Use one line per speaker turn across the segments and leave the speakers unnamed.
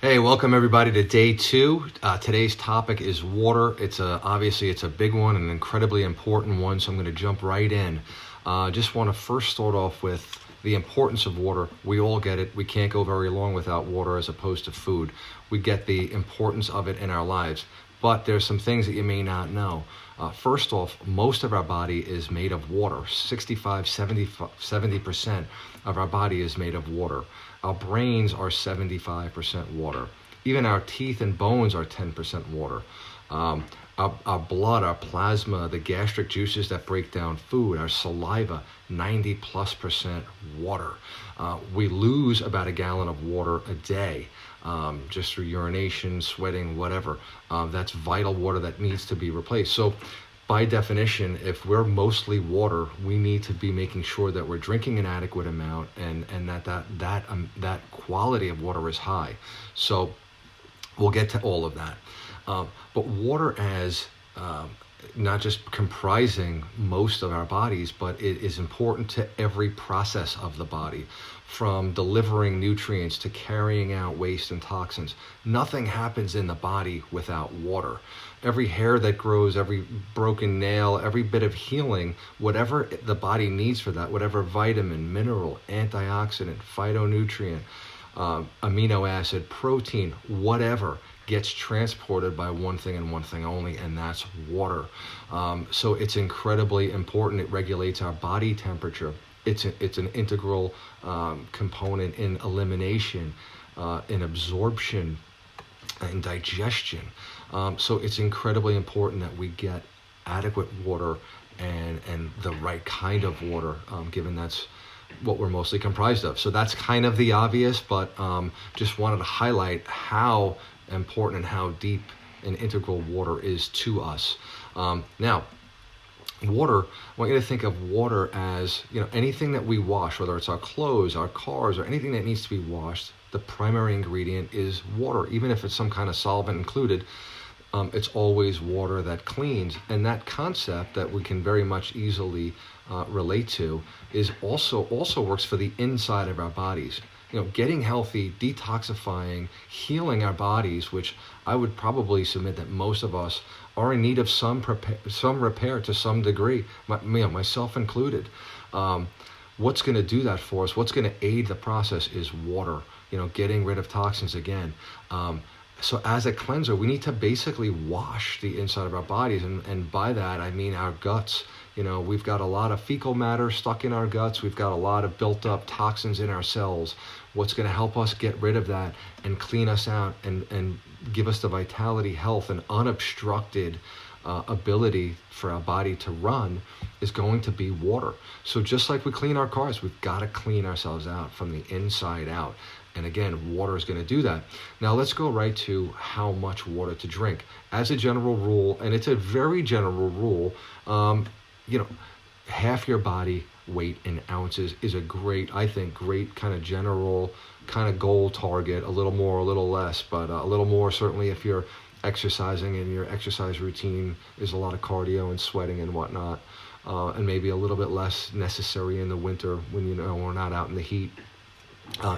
Hey, welcome everybody to day two. Today's topic is water. Obviously it's a big one, an incredibly important one, so I'm going to jump right in. Just want to first start off with the importance of water. We all get it. We can't go very long without water as opposed to food. We get the importance of it in our lives, but there's some things that you may not know. First off, most of our body is made of water. 70% of our body is made of water. Our brains are 75% water. Even our teeth and bones are 10% water. Our blood, our plasma, the gastric juices that break down food, our saliva, 90+% water. We lose about a gallon of water a day, just through urination, sweating, whatever. That's vital water that needs to be replaced. So by definition, if we're mostly water, we need to be making sure that we're drinking an adequate amount and that quality of water is high. So we'll get to all of that. But water as not just comprising most of our bodies, but it is important to every process of the body, from delivering nutrients to carrying out waste and toxins. Nothing happens in the body without water. Every hair that grows, every broken nail, every bit of healing, whatever the body needs for that, whatever vitamin, mineral, antioxidant, phytonutrient, amino acid, protein, whatever, gets transported by one thing and one thing only, and that's water. So it's incredibly important. It regulates our body temperature. It's an integral component in elimination, in absorption, and digestion. So it's incredibly important that we get adequate water and the right kind of water, given that's what we're mostly comprised of. So that's kind of the obvious, but just wanted to highlight how important and how deep and integral water is to us. Now, water, I want you to think of water as, anything that we wash, whether it's our clothes, our cars, or anything that needs to be washed, the primary ingredient is water. Even if it's some kind of solvent included, it's always water that cleans. And that concept that we can very much easily relate to is also works for the inside of our bodies. Getting healthy, detoxifying, healing our bodies, which I would probably submit that most of us are in need of some repair to some degree, myself included. What's going to do that for us? What's going to aid the process is water. Getting rid of toxins again. So as a cleanser, we need to basically wash the inside of our bodies, and by that I mean our guts. We've got a lot of fecal matter stuck in our guts. We've got a lot of built up toxins in our cells. What's going to help us get rid of that and clean us out and give us the vitality, health, and unobstructed ability for our body to run is going to be water. So just like we clean our cars, we've got to clean ourselves out from the inside out. And again, water is going to do that. Now let's go right to how much water to drink. As a general rule, and it's a very general rule, half your body weight in ounces is a great kind of general kind of goal target. A little more, a little less, but a little more certainly if you're exercising and your exercise routine is a lot of cardio and sweating and whatnot, and maybe a little bit less necessary in the winter when we're not out in the heat.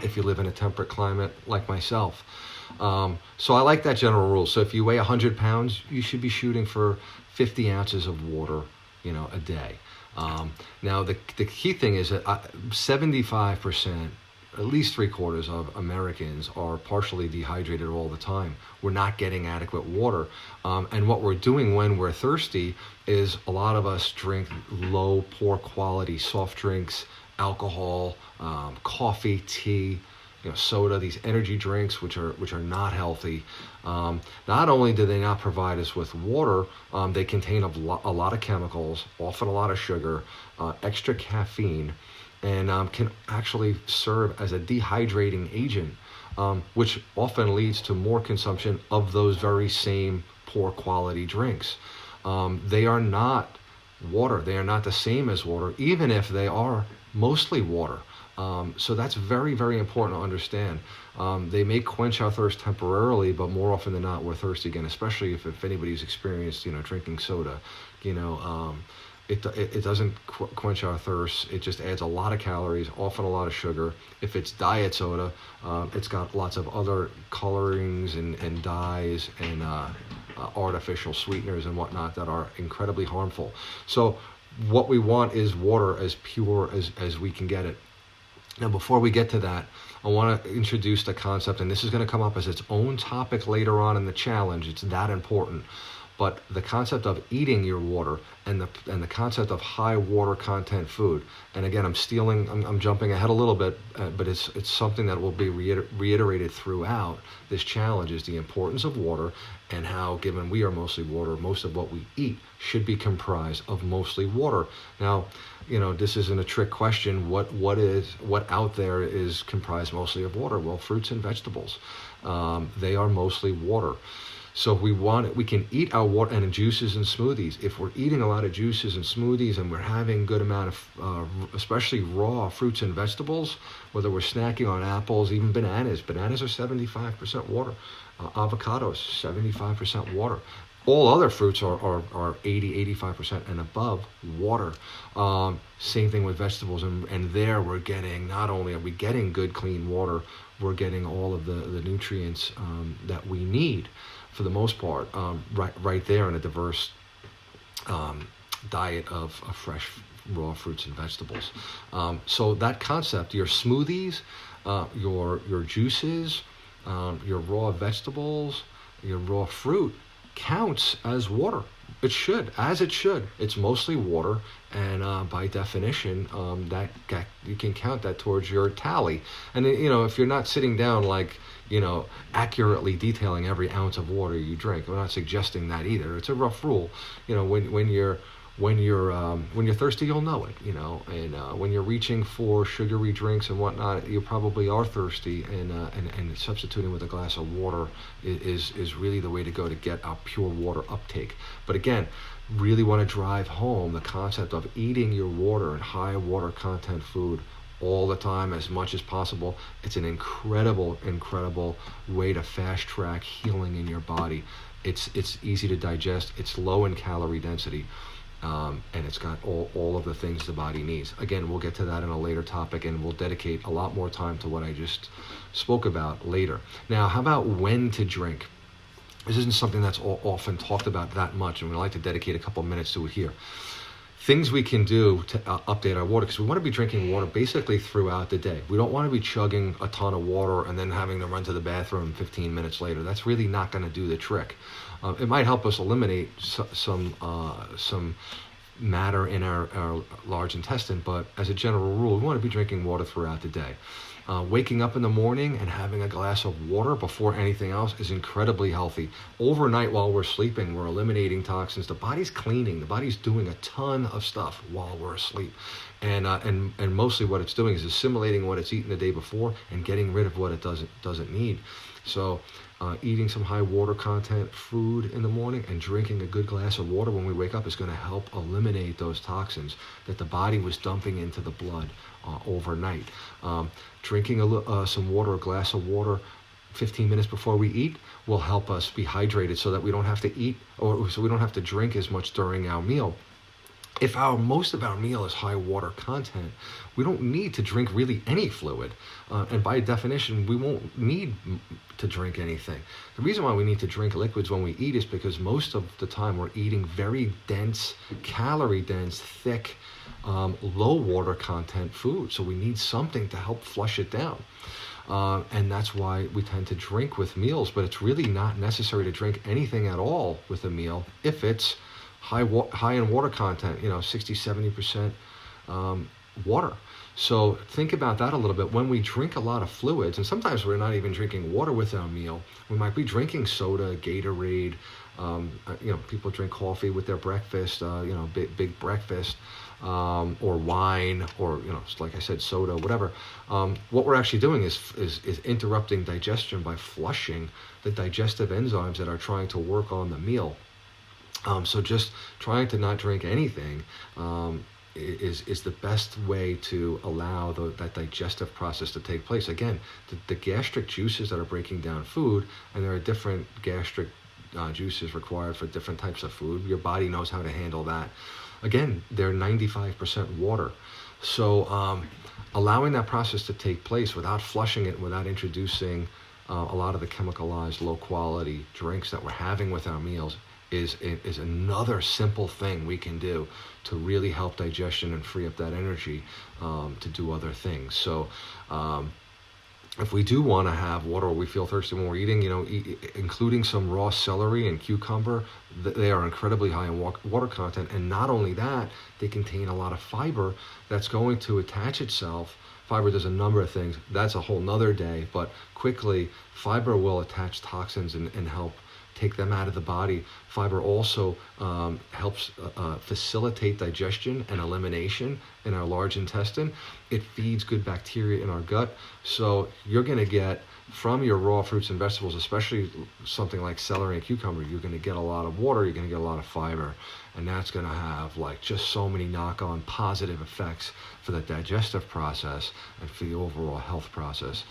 If you live in a temperate climate like myself. So I like that general rule. So if you weigh 100 pounds, you should be shooting for 50 ounces of water, a day. Now the key thing is that 75%, at least 3/4 of Americans are partially dehydrated all the time. We're not getting adequate water. And what we're doing when we're thirsty is a lot of us drink low, poor quality soft drinks, alcohol, coffee, tea, soda, these energy drinks, which are not healthy. Not only do they not provide us with water, they contain a lot of chemicals, often a lot of sugar, extra caffeine, and can actually serve as a dehydrating agent, which often leads to more consumption of those very same poor quality drinks. They are not water. They are not the same as water, even if they are mostly water. So that's very, very important to understand. They may quench our thirst temporarily, but more often than not, we're thirsty again, especially if anybody's experienced, drinking soda, It doesn't quench our thirst. It just adds a lot of calories, often a lot of sugar. If it's diet soda, it's got lots of other colorings and dyes and artificial sweeteners and whatnot that are incredibly harmful. So what we want is water as pure as we can get it. Now, before we get to that, I want to introduce the concept, and this is going to come up as its own topic later on in the challenge. It's that important. But the concept of eating your water and the concept of high water content food. And again, I'm jumping ahead a little bit, but it's something that will be reiterated throughout this challenge, is the importance of water, and how, given we are mostly water, most of what we eat should be comprised of mostly water. Now, this isn't a trick question. What out there is comprised mostly of water? Well, fruits and vegetables. They are mostly water. So we can eat our water and juices and smoothies. If we're eating a lot of juices and smoothies and we're having good amount of, especially raw fruits and vegetables, whether we're snacking on apples, even bananas. Bananas are 75% water. Avocados, 75% water. All other fruits are 80, 85% and above water. Same thing with vegetables. And there we're getting, not only are we getting good, clean water, we're getting all of the nutrients that we need, for the most part, right there in a diverse diet of fresh, raw fruits and vegetables. So that concept, your smoothies, your juices, your raw vegetables, your raw fruit, counts as water. It should. It's mostly water, and by definition, that you can count that towards your tally. And if you're not sitting down accurately detailing every ounce of water you drink, we're not suggesting that either. It's a rough rule. When you're thirsty, you'll know it. And when you're reaching for sugary drinks and whatnot, you probably are thirsty, and substituting with a glass of water is really the way to go to get our pure water uptake. But again, really want to drive home the concept of eating your water and high water content food all the time, as much as possible. It's an incredible way to fast track healing in your body. It's easy to digest. It's low in calorie density. And it's got all of the things the body needs. Again, we'll get to that in a later topic, and we'll dedicate a lot more time to what I just spoke about later. Now, how about when to drink? This isn't something that's often talked about that much, and we'd like to dedicate a couple minutes to it here. Things we can do to update our water, because we want to be drinking water basically throughout the day. We don't want to be chugging a ton of water and then having to run to the bathroom 15 minutes later. That's really not going to do the trick. It might help us eliminate some matter in our large intestine, but as a general rule, we want to be drinking water throughout the day. Waking up in the morning and having a glass of water before anything else is incredibly healthy. Overnight, while we're sleeping, we're eliminating toxins. The body's cleaning. The body's doing a ton of stuff while we're asleep. And mostly what it's doing is assimilating what it's eaten the day before and getting rid of what it doesn't need. So eating some high water content food in the morning and drinking a good glass of water when we wake up is going to help eliminate those toxins that the body was dumping into the blood overnight. Drinking some water, a glass of water 15 minutes before we eat, will help us be hydrated so that we don't have to eat, or so we don't have to drink as much during our meal. If most of our meal is high water content, we don't need to drink really any fluid. And by definition, we won't need to drink anything. The reason why we need to drink liquids when we eat is because most of the time we're eating very dense, calorie-dense, thick, low water content food. So we need something to help flush it down. And that's why we tend to drink with meals. But it's really not necessary to drink anything at all with a meal if it's high in water content, 60, 70% water. So think about that a little bit. When we drink a lot of fluids, and sometimes we're not even drinking water with our meal, we might be drinking soda, Gatorade, people drink coffee with their breakfast, big breakfast, or wine, or, like I said, soda, whatever. What we're actually doing is interrupting digestion by flushing the digestive enzymes that are trying to work on the meal. So just trying to not drink anything is the best way to allow that digestive process to take place. Again, the gastric juices that are breaking down food, and there are different gastric juices required for different types of food. Your body knows how to handle that. again, they're 95% water. So allowing that process to take place without flushing it, without introducing a lot of the chemicalized, low quality drinks that we're having with our meals is another simple thing we can do to really help digestion and free up that energy to do other things. So if we do want to have water or we feel thirsty when we're eating, including some raw celery and cucumber, they are incredibly high in water content. And not only that, they contain a lot of fiber that's going to attach itself. Fiber does a number of things. That's a whole nother day. But quickly, fiber will attach toxins and help take them out of the body. Fiber also helps facilitate digestion and elimination in our large intestine. It feeds good bacteria in our gut. So you're going to get from your raw fruits and vegetables, especially something like celery and cucumber, you're going to get a lot of water, you're going to get a lot of fiber, and that's going to have like just so many knock-on positive effects for the digestive process and for the overall health process,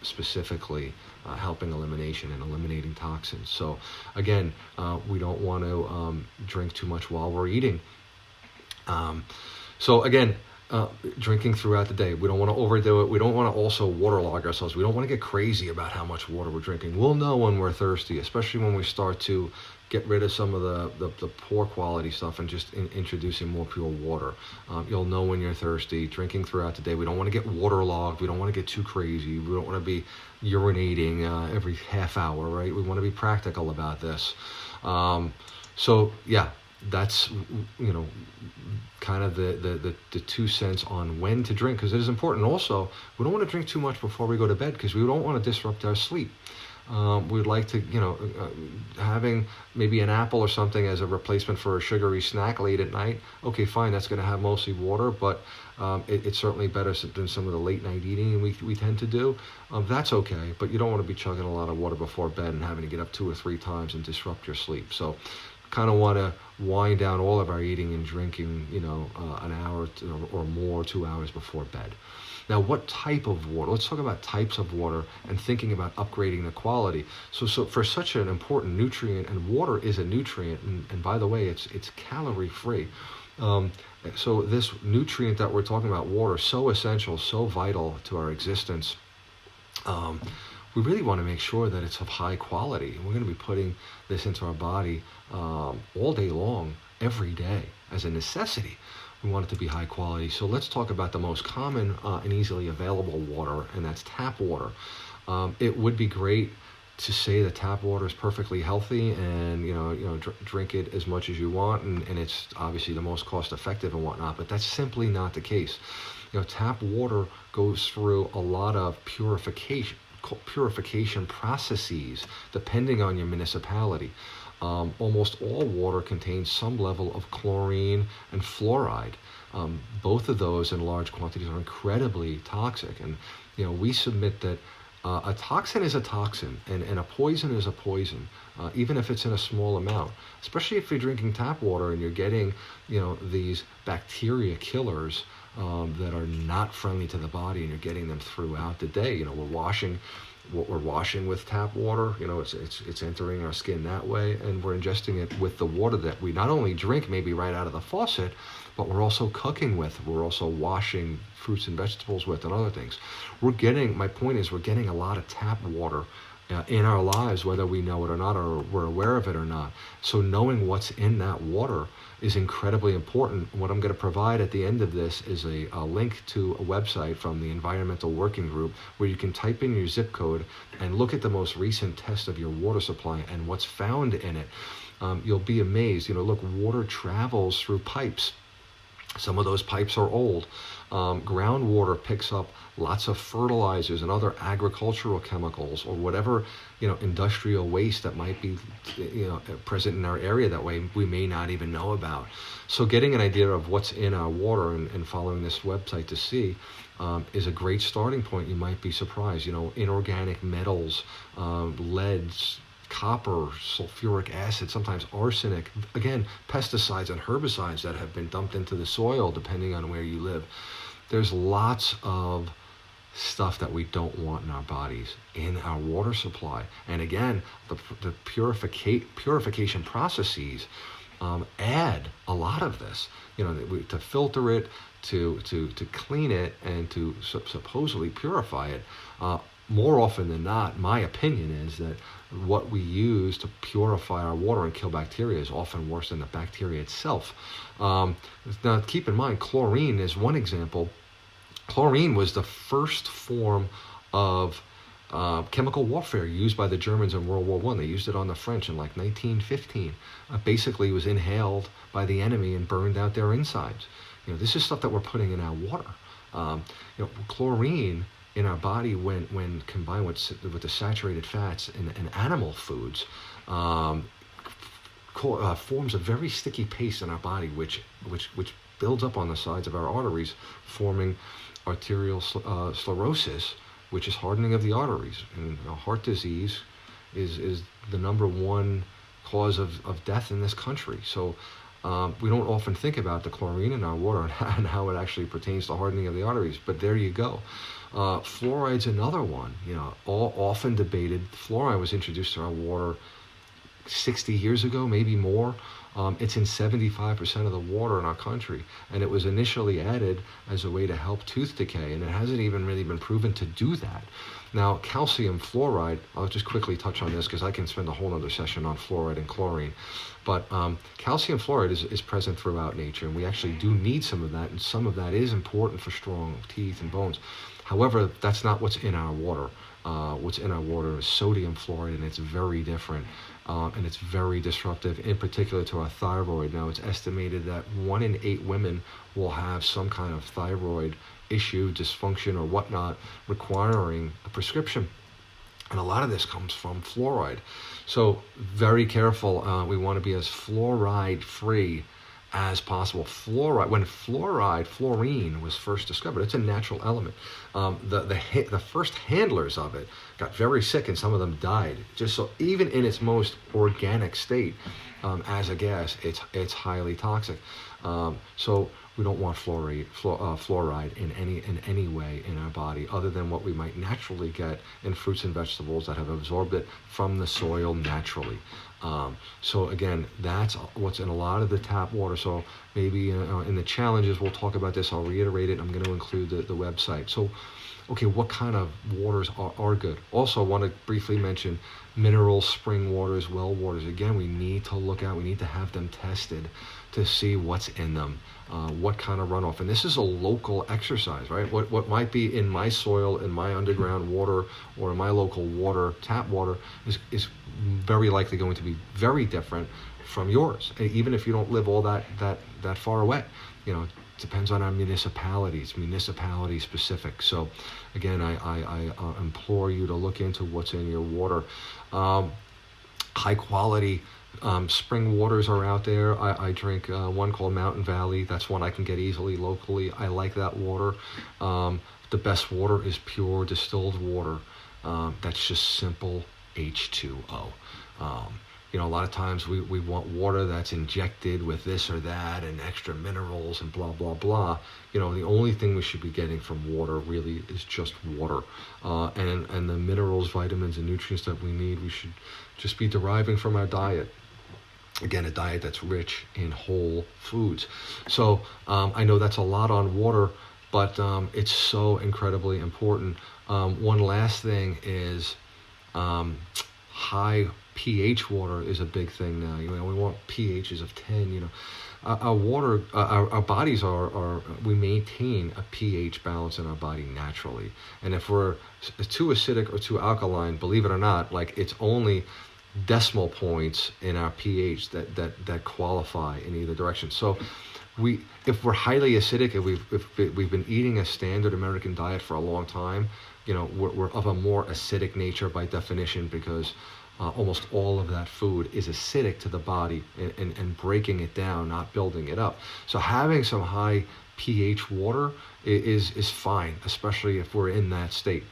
specifically helping elimination and eliminating toxins. So again, we don't want to drink too much while we're eating. So again, drinking throughout the day. We don't want to overdo it. We don't want to also waterlog ourselves. We don't want to get crazy about how much water we're drinking. We'll know when we're thirsty, especially when we start to get rid of some of the poor quality stuff and just introducing more pure water. You'll know when you're thirsty, drinking throughout the day. We don't want to get waterlogged. We don't want to get too crazy. We don't want to be urinating every half hour, right? We want to be practical about this. So yeah, that's, kind of the 2 cents on when to drink, because it is important. Also, we don't want to drink too much before we go to bed because we don't want to disrupt our sleep. We'd like to, having maybe an apple or something as a replacement for a sugary snack late at night. Okay, fine, that's going to have mostly water, but it's certainly better than some of the late night eating we tend to do. That's okay, but you don't want to be chugging a lot of water before bed and having to get up 2 or 3 times and disrupt your sleep. So kind of want to wind down all of our eating and drinking, an hour or more, 2 hours before bed. Now, what type of water? Let's talk about types of water and thinking about upgrading the quality. So for such an important nutrient, and water is a nutrient, and by the way, it's calorie free. So this nutrient that we're talking about, water, so essential, so vital to our existence. We really want to make sure that it's of high quality. And we're going to be putting this into our body all day long, every day, as a necessity. We want it to be high quality. So let's talk about the most common and easily available water, and that's tap water. It would be great to say that tap water is perfectly healthy and drink it as much as you want, and it's obviously the most cost effective and whatnot, but that's simply not the case. Tap water goes through a lot of purification processes depending on your municipality. Almost all water contains some level of chlorine and fluoride. Both of those in large quantities are incredibly toxic, and we submit that a toxin is a toxin, and a poison is a poison, even if it's in a small amount. Especially if you're drinking tap water and you're getting these bacteria killers that are not friendly to the body, and you're getting them throughout the day. We're washing with tap water. It's entering our skin that way, and we're ingesting it with the water that we not only drink maybe right out of the faucet, but we're also cooking with. We're also washing fruits and vegetables with, and other things. My point is, we're getting a lot of tap water in our lives, whether we know it or not, or we're aware of it or not. So knowing what's in that water is incredibly important. What I'm going to provide at the end of this is a link to a website from the Environmental Working Group where you can type in your zip code and look at the most recent test of your water supply and what's found in it. You'll be amazed. Look, water travels through pipes. Some of those pipes are old. Groundwater picks up lots of fertilizers and other agricultural chemicals, or whatever industrial waste that might be present in our area that way we may not even know about. So getting an idea of what's in our water and following this website to see is a great starting point. You might be surprised. Inorganic metals, leads, copper, sulfuric acid, sometimes arsenic, again, pesticides and herbicides that have been dumped into the soil depending on where you live. There's lots of stuff that we don't want in our bodies, in our water supply. And again, the purification processes add a lot of this, to filter it, to clean it, and to supposedly purify it. More often than not, my opinion is that what we use to purify our water and kill bacteria is often worse than the bacteria itself. Now, keep in mind, chlorine is one example. Chlorine was the first form of chemical warfare used by the Germans in World War I. They used it on the French in like 1915. Basically, it was inhaled by the enemy and burned out their insides. This is stuff that we're putting in our water. Chlorine in our body, when combined with the saturated fats in animal foods, forms a very sticky paste in our body, which builds up on the sides of our arteries, forming arterial sclerosis, which is hardening of the arteries. And heart disease is the number one cause of death in this country. So we don't often think about the chlorine in our water and how it actually pertains to hardening of the arteries, but there you go. Fluoride's another one. Often debated. Fluoride was introduced to our water 60 years ago, maybe more. It's in 75% of the water in our country, and it was initially added as a way to help tooth decay, and it hasn't even really been proven to do that. Now, calcium fluoride, I'll just quickly touch on this because I can spend a whole other session on fluoride and chlorine, but calcium fluoride is present throughout nature, and we actually do need some of that, and some of that is important for strong teeth and bones. However, that's not what's in our water. What's in our water is sodium fluoride, and it's very different. And it's very disruptive, in particular to our thyroid. Now, it's estimated that 1 in 8 women will have some kind of thyroid issue, dysfunction, or whatnot, requiring a prescription. And a lot of this comes from fluoride. So very careful. We want to be as fluoride-free as possible. When fluorine was first discovered, it's a natural element. The first handlers of it got very sick, and some of them died. Just so, even in its most organic state, as a gas, it's highly toxic. So we don't want fluoride in any way in our body, other than what we might naturally get in fruits and vegetables that have absorbed it from the soil naturally. So again, that's what's in a lot of the tap water. So maybe in the challenges, we'll talk about this. I'll reiterate it. I'm going to include the website. So, okay, what kind of waters are good? Also, I want to briefly mention mineral spring waters, well waters. Again, we need to look out. We need to have them tested to see what's in them, what kind of runoff. And this is a local exercise, right? What might be in my soil, in my underground water, or in my local water, tap water, is very likely going to be very different from yours, even if you don't live all that far away. It depends on our municipality specific. So again, I implore you to look into what's in your water. High quality spring waters are out there. I drink one called Mountain Valley. That's one I can get easily locally. I like that water. The best water is pure distilled water. That's just simple H2O. A lot of times we want water that's injected with this or that and extra minerals and blah, blah, blah. The only thing we should be getting from water really is just water. And the minerals, vitamins, and nutrients that we need, we should just be deriving from our diet. Again, a diet that's rich in whole foods. So I know that's a lot on water, but it's so incredibly important. One last thing is high pH water is a big thing now. We want pHs of 10. Our water, our bodies we maintain a pH balance in our body naturally. And if we're too acidic or too alkaline, believe it or not, like it's only decimal points in our pH that qualify in either direction. So if we're highly acidic, if we've been eating a standard American diet for a long time, we're of a more acidic nature by definition, because almost all of that food is acidic to the body and breaking it down, not building it up. So having some high pH water is fine, especially if we're in that state.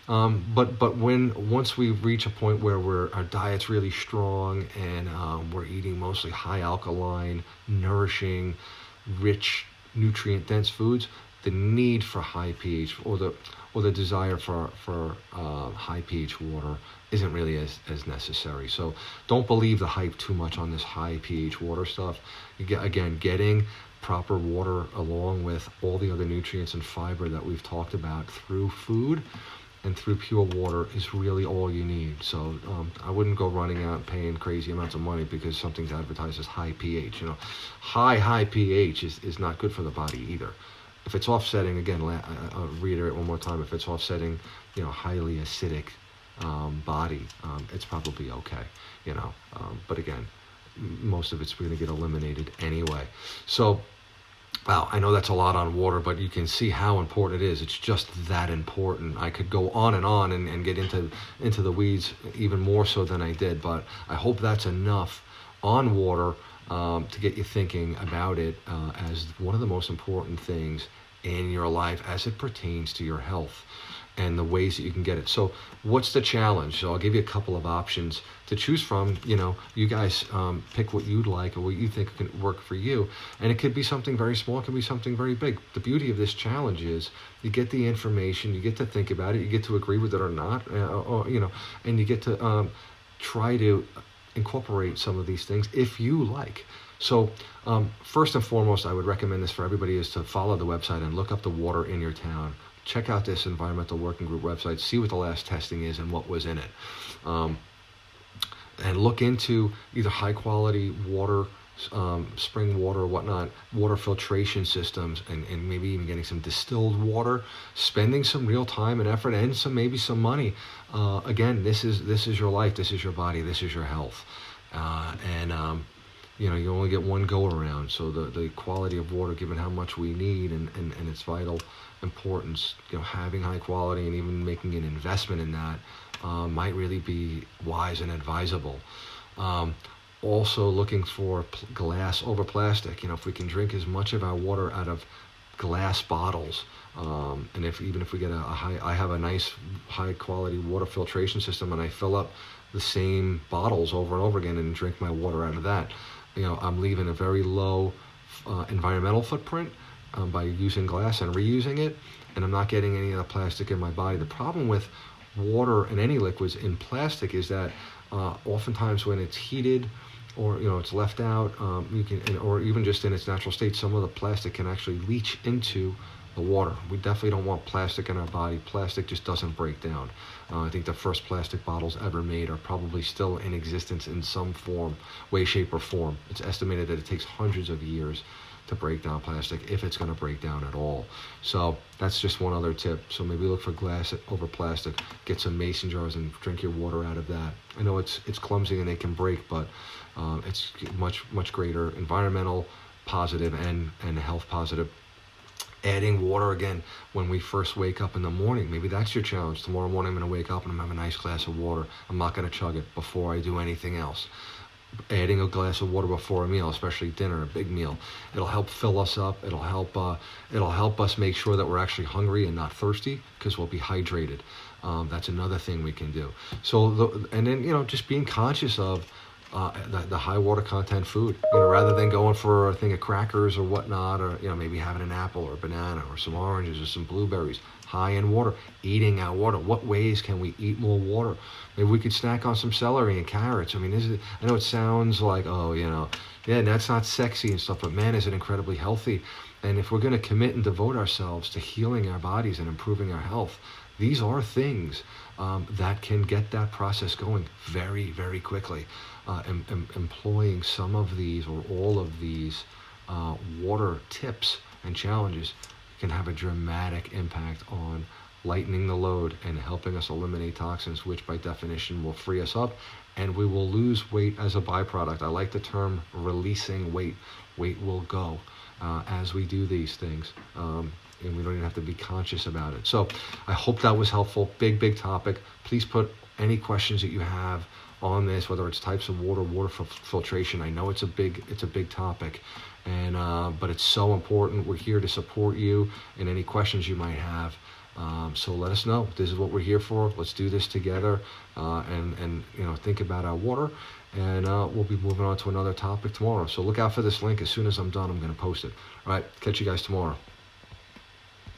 But once we reach a point where our diet's really strong and we're eating mostly high alkaline, nourishing, rich, nutrient dense foods, the need for high pH or the desire for high pH water isn't really as necessary. So don't believe the hype too much on this high pH water stuff. Again, getting proper water along with all the other nutrients and fiber that we've talked about through food and through pure water is really all you need. So I wouldn't go running out and paying crazy amounts of money because something's advertised as high pH. High pH is not good for the body either. If it's offsetting, again, I'll reiterate one more time, if it's offsetting, highly acidic body, it's probably okay, but again, most of it's going to get eliminated anyway. So, wow, I know that's a lot on water, but you can see how important it is. It's just that important. I could go on and get into the weeds even more so than I did, but I hope that's enough on water to get you thinking about it as one of the most important things in your life as it pertains to your health and the ways that you can get it. So what's the challenge? So I'll give you a couple of options to choose from. You guys pick what you'd like or what you think can work for you. And it could be something very small, it could be something very big. The beauty of this challenge is you get the information, you get to think about it, you get to agree with it or not, and you get to try to incorporate some of these things if you like. So first and foremost, I would recommend this for everybody is to follow the website and look up the water in your town. Check out this Environmental Working Group website, see what the last testing is and what was in it. And look into either high quality water, spring water or whatnot, water filtration systems, and maybe even getting some distilled water, spending some real time and effort and maybe some money. Again, this is your life, this is your body, this is your health. You only get one go around, so the quality of water, given how much we need and its vital importance, having high quality and even making an investment in that might really be wise and advisable. Also looking for glass over plastic. If we can drink as much of our water out of glass bottles, and even if we get I have a nice high quality water filtration system, and I fill up the same bottles over and over again and drink my water out of that. I'm leaving a very low environmental footprint by using glass and reusing it, and I'm not getting any of the plastic in my body. The problem with water and any liquids in plastic is that oftentimes when it's heated or it's left out, or even just in its natural state, some of the plastic can actually leach into the water. We definitely don't want plastic in our body. Plastic just doesn't break down. I think the first plastic bottles ever made are probably still in existence in some form, way, shape, or form. It's estimated that it takes hundreds of years to break down plastic, if it's going to break down at all. So that's just one other tip. So maybe look for glass over plastic. Get some mason jars and drink your water out of that. I know it's clumsy and they can break, but it's much greater environmental positive and health positive. Adding water again when we first wake up in the morning. Maybe that's your challenge. Tomorrow morning I'm going to wake up and I'm going to have a nice glass of water. I'm not going to chug it before I do anything else. Adding a glass of water before a meal, especially dinner, a big meal, it'll help fill us up. It'll help us make sure that we're actually hungry and not thirsty because we'll be hydrated. That's another thing we can do. So then just being conscious of the high water content food, rather than going for a thing of crackers or whatnot, or maybe having an apple or a banana or some oranges or some blueberries. High in water, eating our water. What ways can we eat more water? Maybe we could snack on some celery and carrots. I know it sounds like, that's not sexy and stuff, but man, is it incredibly healthy. And if we're going to commit and devote ourselves to healing our bodies and improving our health, these are things that can get that process going very, very quickly. Employing some of these or all of these water tips and challenges can have a dramatic impact on lightening the load and helping us eliminate toxins, which by definition will free us up, and we will lose weight as a byproduct. I like the term releasing weight. Weight will go as we do these things. And we don't even have to be conscious about it. So I hope that was helpful. Big topic. Please put any questions that you have on this, whether it's types of water filtration. I know it's a big topic, and but it's so important. We're here to support you in any questions you might have. So let us know. This is what we're here for. Let's do this together, and think about our water. And we'll be moving on to another topic tomorrow. So look out for this link. As soon as I'm done, I'm going to post it. All right, catch you guys tomorrow.